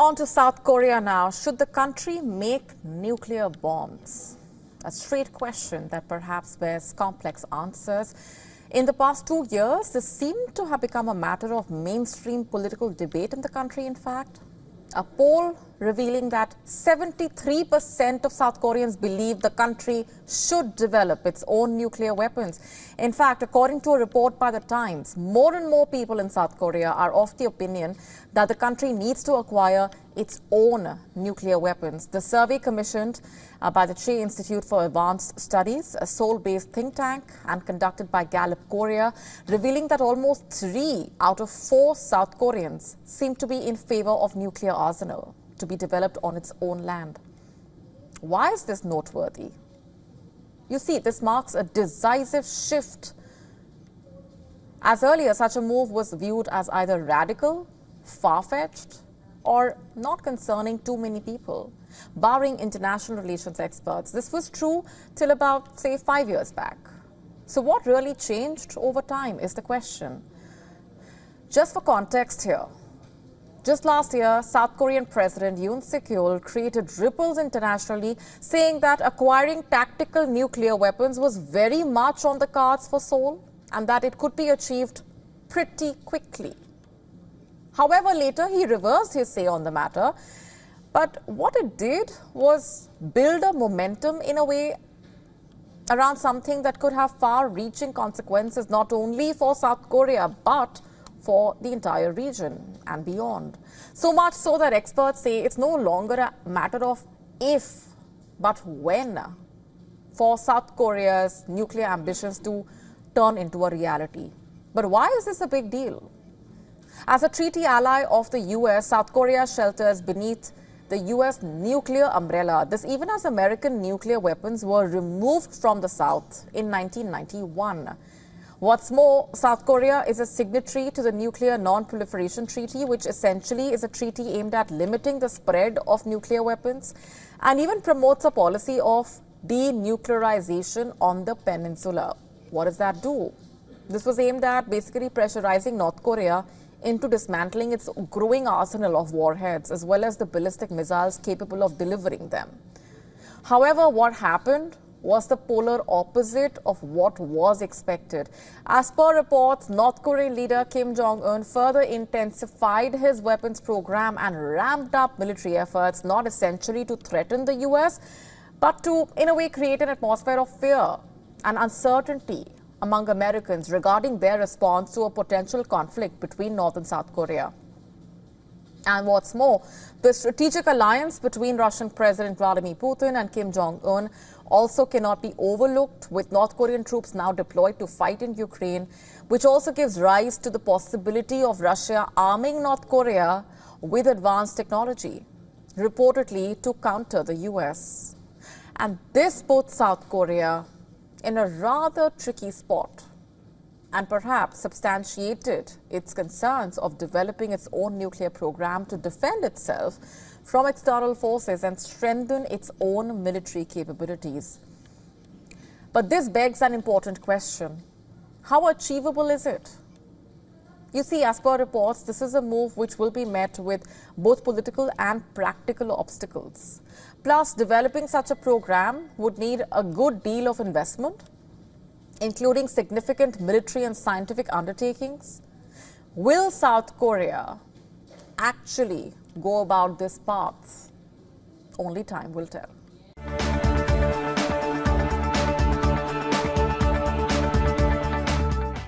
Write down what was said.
On to South Korea now. Should the country make nuclear bombs? A straight question that perhaps bears complex answers. In the past 2 years, this seemed to have become a matter of mainstream political debate in the country, in fact. A poll revealing that 73% of South Koreans believe the country should develop its own nuclear weapons. In fact, according to a report by The Times, more and more people in South Korea are of the opinion that the country needs to acquire its own nuclear weapons. The survey commissioned by the Che Institute for Advanced Studies, a Seoul-based think tank, and conducted by Gallup Korea, revealing that almost 3 out of 4 South Koreans seem to be in favor of nuclear arsenal to be developed on its own land. Why is this noteworthy? You see, this marks a decisive shift, as earlier such a move was viewed as either radical, far-fetched, or not concerning too many people, barring international relations experts. This was true till about, say, 5 years back. So what really changed over time is the question. Just for context here, just last year, South Korean President Yoon created ripples internationally, saying that acquiring tactical nuclear weapons was very much on the cards for Seoul and that it could be achieved pretty quickly. However, later he reversed his say on the matter. But what it did was build a momentum in a way around something that could have far-reaching consequences not only for South Korea but for the entire region and beyond. So much so that experts say it's no longer a matter of if but when for South Korea's nuclear ambitions to turn into a reality. But why is this a big deal? As a treaty ally of the US, South Korea shelters beneath the US nuclear umbrella. This even as American nuclear weapons were removed from the South in 1991. What's more, South Korea is a signatory to the Nuclear Non-Proliferation Treaty, which essentially is a treaty aimed at limiting the spread of nuclear weapons and even promotes a policy of denuclearization on the peninsula. What does that do? This was aimed at basically pressurizing North Korea into dismantling its growing arsenal of warheads as well as the ballistic missiles capable of delivering them. However, what happened was the polar opposite of what was expected. As per reports, North Korean leader Kim Jong-un further intensified his weapons program and ramped up military efforts, not essentially to threaten the US, but to, in a way, create an atmosphere of fear and uncertainty among Americans regarding their response to a potential conflict between North and South Korea. And what's more, the strategic alliance between Russian President Vladimir Putin and Kim Jong-un also cannot be overlooked, with North Korean troops now deployed to fight in Ukraine, which also gives rise to the possibility of Russia arming North Korea with advanced technology, reportedly to counter the US. And this puts South Korea in a rather tricky spot and perhaps substantiated its concerns of developing its own nuclear program to defend itself from external forces and strengthen its own military capabilities. But this begs an important question. How achievable is it? You see, as per reports, this is a move which will be met with both political and practical obstacles. Plus, developing such a program would need a good deal of investment, including significant military and scientific undertakings. Will South Korea actually go about this path? Only time will tell.